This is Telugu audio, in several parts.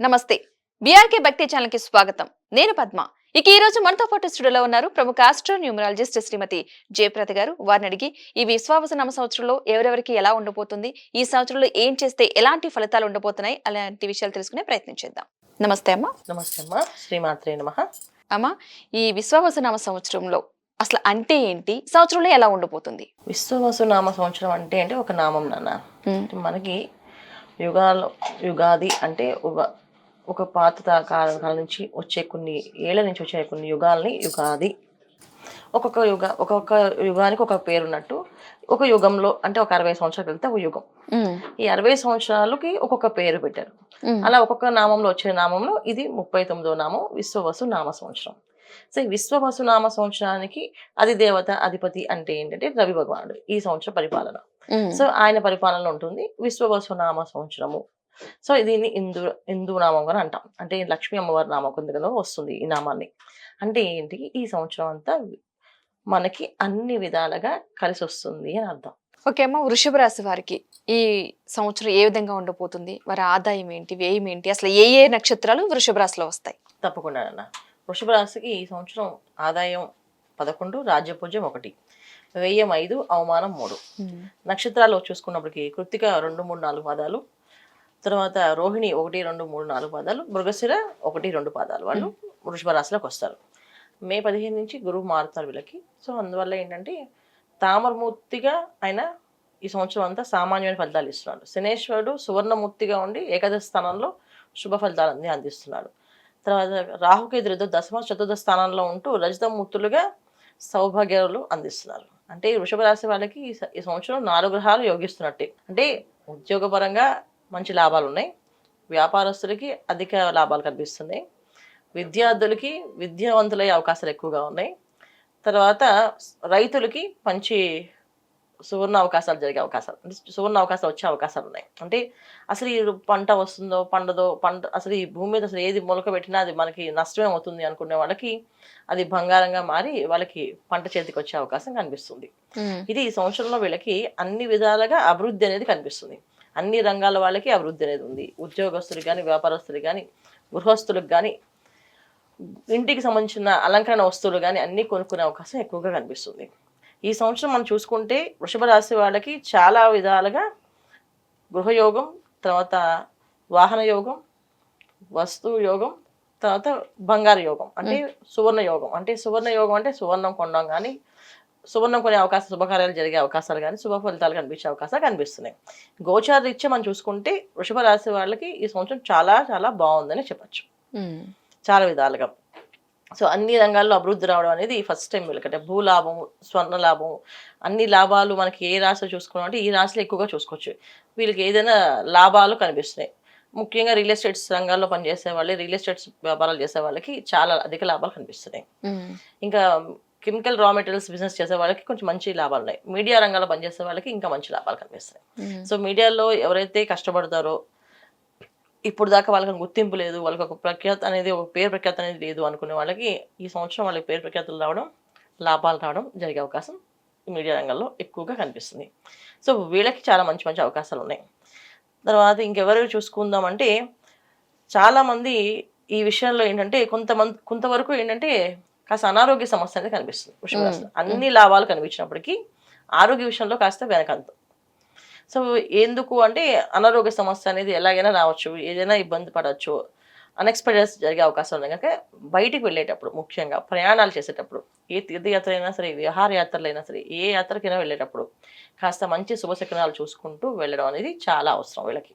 నమస్తే. బీఆర్కే భక్తి ఛానల్ కి స్వాగతం. నేను పద్మ. ఇక ఈ రోజు మనతో పాటు స్టూడియోలో ఉన్నారు ప్రముఖ ఆస్ట్రో న్యూమరాలజిస్ట్ శ్రీమతి జయప్రద గారు. వారిని అడిగి ఈ విశ్వావసు నామ సంవత్సరంలో ఎవరెవరికి ఎలా ఉండబోతుంది, ఈ సంవత్సరంలో ఏం చేస్తే ఎలాంటి ఫలితాలు ఉండబోతున్నాయి అలాంటి విషయాలు తెలుసుకునే ప్రయత్నం చేద్దాం. నమస్తే అమ్మ. నమస్తే అమ్మా, శ్రీమాత్రే నమః. అమ్మ, ఈ విశ్వావసు నామ సంవత్సరంలో అసలు అంటే ఏంటి, సంవత్సరంలో ఎలా ఉండబోతుంది? విశ్వవసు నామ సంవత్సరం అంటే ఒక నామం నాన్న. ఉమ్, మనకి యుగాలు యుగాది అంటే ఒక పాత కాలం నుంచి వచ్చే కొన్ని ఏళ్ల నుంచి వచ్చే కొన్ని యుగాల్ని యుగాది. ఒక్కొక్క యుగానికి ఒక పేరు ఉన్నట్టు, ఒక యుగంలో అంటే ఒక 60 సంవత్సరాలు వెళ్తే ఒక యుగం. ఉమ్, ఈ 60 సంవత్సరాలకి ఒక్కొక్క పేరు పెట్టారు. ఉమ్, అలా ఒక్కొక్క నామంలో వచ్చే నామంలో ఇది 39వ నామం విశ్వవసు నామ సంవత్సరం. సో ఈ విశ్వవసు నామ సంవత్సరానికి అధిదేవత అధిపతి అంటే ఏంటంటే రవి భగవానుడు. ఈ సంవత్సర పరిపాలన, ఉమ్, సో ఆయన పరిపాలనలో ఉంటుంది విశ్వవసు నామ సంవత్సరము. సో దీన్ని హిందూ నామం అని అంటాం. అంటే లక్ష్మీ అమ్మవారి నామం కిందలో వస్తుంది ఈ నామాన్ని. అంటే ఏంటి, ఈ సంవత్సరం అంతా మనకి అన్ని విధాలుగా కలిసి వస్తుంది అని అర్థం. ఓకే అమ్మ, వృషభ రాశి వారికి ఈ సంవత్సరం ఏ విధంగా ఉండబోతుంది? వారి ఆదాయం ఏంటి, వ్యయం ఏంటి, అసలు ఏ ఏ నక్షత్రాలు వృషభ రాశిలో వస్తాయి? తప్పకుండా అన్న. వృషభ రాశికి ఈ సంవత్సరం ఆదాయం 11, రాజ్యపూజ్యం 1, వ్యయం 5, అవమానం 3. నక్షత్రాలు చూసుకున్నప్పటికీ కృత్తిక 2, 3, 4 పాదాలు, తర్వాత రోహిణి 1, 2, 3, 4 పాదాలు, మృగశిర 1, 2 పాదాలు వాళ్ళు వృషభ రాశిలోకి వస్తారు. మే 15 నుంచి గురువు మారుతారు వీళ్ళకి. సో అందువల్ల ఏంటంటే తామరమూర్తిగా ఆయన ఈ సంవత్సరం అంతా సామాన్యమైన ఫలితాలు ఇస్తున్నాడు. శనేశ్వరుడు సువర్ణమూర్తిగా ఉండి ఏకాదశ స్థానంలో శుభ ఫలితాలన్నీ అందిస్తున్నాడు. తర్వాత రాహుకేతులతో దశమ చతుర్థ స్థానంలో ఉంటూ రజతమూర్తులుగా సౌభాగ్యాలు అందిస్తున్నారు. అంటే ఈ వృషభ రాశి వాళ్ళకి ఈ సంవత్సరం 4 గ్రహాలు యోగిస్తున్నట్టే. అంటే ఉద్యోగపరంగా మంచి లాభాలు ఉన్నాయి, వ్యాపారస్తులకి అధిక లాభాలు కనిపిస్తున్నాయి, విద్యార్థులకి విద్యావంతులయ్యే అవకాశాలు ఎక్కువగా ఉన్నాయి, తర్వాత రైతులకి మంచి సువర్ణ అవకాశాలు జరిగే అవకాశాలు, అంటే సువర్ణ అవకాశాలు వచ్చే అవకాశాలు ఉన్నాయి. అంటే అసలు ఈ పంట వస్తుందో పండదో, అసలు ఈ భూమి మీద అసలు ఏది మొలక పెట్టినా అది మనకి నష్టమే అవుతుంది అనుకునే వాళ్ళకి అది బంగారంగా మారి వాళ్ళకి పంట చేతికి వచ్చే అవకాశం కనిపిస్తుంది. ఇది ఈ సంవత్సరంలో వీళ్ళకి అన్ని విధాలుగా అభివృద్ధి అనేది కనిపిస్తుంది. అన్ని రంగాల వాళ్ళకి అభివృద్ధి అనేది ఉంది. ఉద్యోగస్తులకు కానీ, వ్యాపారస్తులకు కానీ, గృహస్థులకు కానీ, ఇంటికి సంబంధించిన అలంకరణ వస్తువులు కానీ అన్నీ కొనుక్కునే అవకాశం ఎక్కువగా కనిపిస్తుంది. ఈ సంవత్సరం మనం చూసుకుంటే వృషభ రాశి వాళ్ళకి చాలా విధాలుగా గృహయోగం, తర్వాత వాహన యోగం, వస్తు యోగం, తర్వాత బంగారు యోగం, అంటే సువర్ణ యోగం. అంటే సువర్ణ యోగం అంటే సువర్ణం కొనడం కానీ, సువర్ణం కొనే అవకాశం, శుభకార్యాలు జరిగే అవకాశాలు కానీ, శుభ ఫలితాలు కనిపించే అవకాశాలు కనిపిస్తున్నాయి. గోచార రీత్యా మనం చూసుకుంటే వృషభ రాశి వాళ్ళకి ఈ సంవత్సరం చాలా చాలా బాగుందని చెప్పచ్చు, చాలా విధాలుగా. సో అన్ని రంగాల్లో అభివృద్ధి రావడం అనేది ఫస్ట్ టైం వీళ్ళకంటే భూలాభం, స్వర్ణ లాభం, అన్ని లాభాలు మనకి ఏ రాశిలో చూసుకున్నాం అంటే ఈ రాశిలో ఎక్కువగా చూసుకోవచ్చు. వీళ్ళకి ఏదైనా లాభాలు కనిపిస్తున్నాయి. ముఖ్యంగా రియల్ ఎస్టేట్స్ రంగాల్లో పనిచేసే వాళ్ళు, రియల్ ఎస్టేట్స్ వ్యాపారాలు చేసే వాళ్ళకి చాలా అధిక లాభాలు కనిపిస్తున్నాయి. ఇంకా కెమికల్ రా మెటీరియల్స్ బిజినెస్ చేసే వాళ్ళకి కొంచెం మంచి లాభాలు ఉన్నాయి. మీడియా రంగంలో పనిచేసే వాళ్ళకి ఇంకా మంచి లాభాలు కనిపిస్తున్నాయి. సో మీడియాలో ఎవరైతే కష్టపడతారో, ఇప్పుడు దాకా వాళ్ళకి గుర్తింపు లేదు, వాళ్ళకి ఒక ప్రఖ్యాత అనేది, ఒక పేరు ప్రఖ్యాత అనేది లేదు అనుకునే వాళ్ళకి ఈ సంవత్సరం వాళ్ళకి పేరు ప్రఖ్యాతులు రావడం, లాభాలు రావడం జరిగే అవకాశం మీడియా రంగంలో ఎక్కువగా కనిపిస్తుంది. సో వీళ్ళకి చాలా మంచి మంచి అవకాశాలు ఉన్నాయి. తర్వాత ఇంకెవరు చూసుకుందామంటే చాలామంది ఈ విషయంలో ఏంటంటే కొంతవరకు ఏంటంటే కాస్త అనారోగ్య సమస్య అనేది కనిపిస్తుంది వృషభ రాశిలో. అన్ని లాభాలు కనిపించినప్పటికీ ఆరోగ్య విషయంలో కాస్త వెనకంత. సో ఎందుకు అంటే అనారోగ్య సమస్య అనేది ఎలాగైనా రావచ్చు, ఏదైనా ఇబ్బంది పడవచ్చు, అన్ఎక్స్పెక్టెడ్ జరిగే అవకాశం ఉంది. కనుక బయటికి వెళ్ళేటప్పుడు, ముఖ్యంగా ప్రయాణాలు చేసేటప్పుడు, ఏ తీర్థయాత్ర అయినా సరే, విహారయాత్రలు అయినా సరే, ఏ యాత్రకైనా వెళ్ళేటప్పుడు కాస్త మంచి శుభశకునాలు చూసుకుంటూ వెళ్ళడం అనేది చాలా అవసరం వీళ్ళకి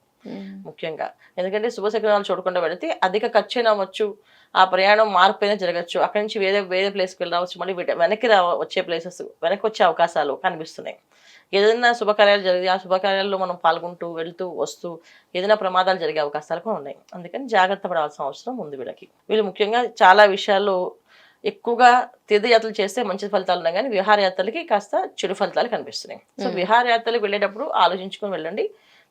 ముఖ్యంగా. ఎందుకంటే శుభశకునాలు చూడకుండా వెళితే అధిక ఖర్చు అయినా అవ్వచ్చు, ఆ ప్రయాణం మార్పైనా జరగచ్చు, అక్కడి నుంచి వేరే ప్లేస్కి వెళ్ళి రావచ్చు, మళ్ళీ వెనక్కి వచ్చే ప్లేసెస్ వెనక్కి వచ్చే అవకాశాలు కనిపిస్తున్నాయి. ఏదైనా శుభకార్యాలు జరిగి ఆ శుభకార్యాల్లో మనం పాల్గొంటూ వెళ్తూ వస్తూ ఏదైనా ప్రమాదాలు జరిగే అవకాశాలు కూడా ఉన్నాయి. అందుకని జాగ్రత్త పడాల్సిన అవసరం ఉంది వీళ్ళకి. వీళ్ళు ముఖ్యంగా చాలా విషయాల్లో ఎక్కువగా తీర్థయాత్రలు చేస్తే మంచి ఫలితాలు ఉన్నాయి, కానీ విహారయాత్రలకి కాస్త చెడు ఫలితాలు కనిపిస్తున్నాయి. సో విహారయాత్రలకు వెళ్ళేటప్పుడు ఆలోచించుకొని వెళ్ళండి.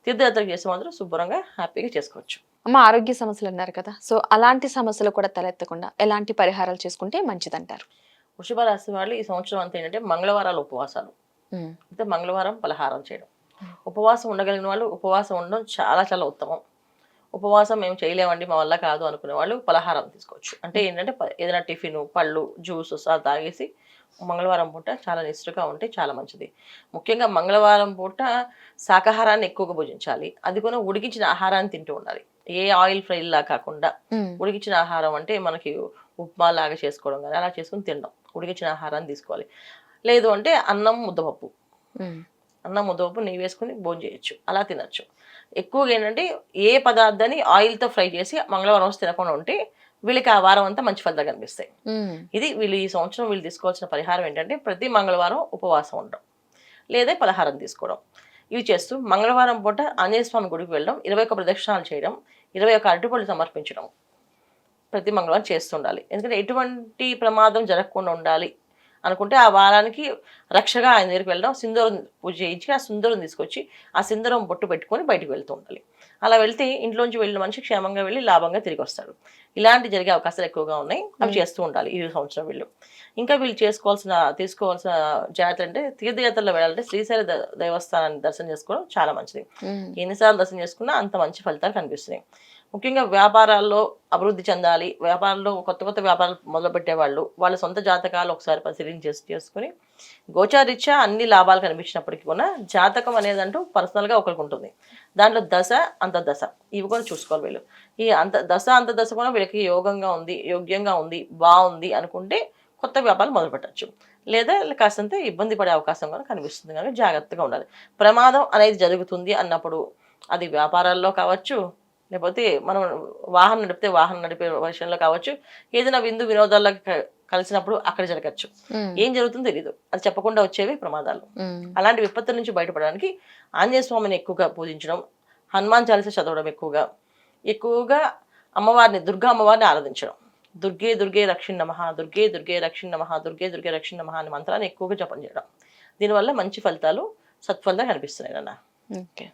తీర్థయాత్రలు చేసే మాత్రం శుభ్రంగా హ్యాపీగా చేసుకోవచ్చు. అమ్మ, ఆరోగ్య సమస్యలు అన్నారు కదా, సో అలాంటి సమస్యలు కూడా తలెత్తకుండా ఎలాంటి పరిహారాలు చేసుకుంటే మంచిదంటారు? వృషభ రాశి వాళ్ళు ఈ సంవత్సరం అంతా ఏంటంటే మంగళవారాలు ఉపవాసాలు, అంటే మంగళవారం పలహారం చేయడం. ఉపవాసం ఉండగలిగిన వాళ్ళు ఉపవాసం ఉండడం చాలా చాలా ఉత్తమం. ఉపవాసం మేము చేయలేమండి మా వల్ల కాదు అనుకునే వాళ్ళు పలహారం తీసుకోవచ్చు. అంటే ఏంటంటే ఏదైనా టిఫిన్, పళ్ళు, జ్యూసెస్ అలా తాగేసి మంగళవారం పూట చాలా నిష్ఠగా ఉంటే చాలా మంచిది. ముఖ్యంగా మంగళవారం పూట శాకాహారాన్ని ఎక్కువగా భుజించాలి. అది కూడా ఉడికించిన ఆహారాన్ని తింటూ ఉండాలి. ఏ ఆయిల్ ఫ్రైలా కాకుండా ఉడికించిన ఆహారం అంటే మనకి ఉప్మా లాగా చేసుకోవడం కానీ అలా చేసుకుని తినడం. ఉడికించిన ఆహారాన్ని తీసుకోవాలి. లేదు అంటే అన్నం, ముద్దపప్పు. అన్నం, ముద్దపప్పు నెయ్యి వేసుకుని భోంచేయొచ్చు. అలా తినొచ్చు. ఎక్కువగా ఏంటంటే ఏ పదార్థాన్ని ఆయిల్తో ఫ్రై చేసి మంగళవారం రోజు తినకుండా ఉంటే వీళ్ళకి ఆ వారం అంతా మంచి ఫలితాలు కనిపిస్తాయి. ఇది వీళ్ళు ఈ సంవత్సరం వీళ్ళు తీసుకోవాల్సిన పరిహారం ఏంటంటే ప్రతి మంగళవారం ఉపవాసం ఉండడం లేదా పలహారం తీసుకోవడం. ఇవి చేస్తూ మంగళవారం పూట ఆంజనేయ స్వామి గుడికి వెళ్ళడం, 21 ప్రదక్షిణాలు చేయడం, 21 అరటిపళ్ళు సమర్పించడం ప్రతి మంగళవారం చేస్తుండాలి. ఎందుకంటే ఎటువంటి ప్రమాదం జరగకుండా ఉండాలి అనుకుంటే ఆ వారానికి రక్షగా ఆయన దగ్గరికి వెళ్ళడం, సింధూరం పూజ చేయించి ఆ సింధూరం తీసుకొచ్చి ఆ సింధూరం బొట్టు పెట్టుకొని బయటకు వెళ్తూ ఉండాలి. అలా వెళ్తే ఇంట్లోంచి వెళ్ళిన మనిషి క్షేమంగా వెళ్ళి లాభంగా తిరిగి వస్తాడు. ఇలాంటి జరిగే అవకాశాలు ఎక్కువగా ఉన్నాయి. అవి చేస్తూ ఉండాలి ఈ సంవత్సరం వీళ్ళు. ఇంకా వీళ్ళు తీసుకోవాల్సిన జాగ్రత్త అంటే తీర్థయాత్రలో వెళ్ళాలంటే శ్రీశైల దేవస్థానాన్ని దర్శనం చేసుకోవడం చాలా మంచిది. ఎన్నిసార్లు దర్శనం చేసుకున్నా అంత మంచి ఫలితాలు కనిపిస్తున్నాయి. ముఖ్యంగా వ్యాపారాల్లో అభివృద్ధి చెందాలి, వ్యాపారంలో కొత్త వ్యాపారాలు మొదలుపెట్టే వాళ్ళ సొంత జాతకాలు ఒకసారి పరిశీలన చేసుకుని గోచారీత్యా అన్ని లాభాలు కనిపించినప్పటికీ కూడా జాతకం అనేది అంటూ పర్సనల్గా ఒకరికి ఉంటుంది. దాంట్లో దశ అంతర్దశ ఇవి కూడా చూసుకోవాలి వీళ్ళు. ఈ అంతర్దశ కూడా వీళ్ళకి యోగ్యంగా ఉంది, బాగుంది అనుకుంటే కొత్త వ్యాపారాలు మొదలుపెట్టచ్చు. లేదా కాస్తంత ఇబ్బంది పడే అవకాశం కూడా కనిపిస్తుంది. కనుక జాగ్రత్తగా ఉండాలి. ప్రమాదం అనేది జరుగుతుంది అన్నప్పుడు అది వ్యాపారాల్లో కావచ్చు, లేకపోతే మనం వాహనం నడిపే విషయంలో కావచ్చు, ఏదైనా విందు వినోదాల్లో కలిసినప్పుడు అక్కడ జరగచ్చు. ఏం జరుగుతుందో తెలీదు. అది చెప్పకుండా వచ్చేవి ప్రమాదాలు. అలాంటి విపత్తుల నుంచి బయటపడడానికి ఆంజనేయ స్వామిని ఎక్కువగా పూజించడం, హనుమాన్ చాలీసా చదవడం, ఎక్కువగా దుర్గా అమ్మవారిని ఆరాధించడం. దుర్గే రక్షిణ్ నమః, దుర్గే రక్షిణ్ నమః, దుర్గే రక్షిణ్ నమః అనే మంత్రాన్ని ఎక్కువగా జపం చేయడం. దీనివల్ల మంచి ఫలితాలు, సత్ఫలితాలు కనిపిస్తున్నాయి అన్న. ఓకే.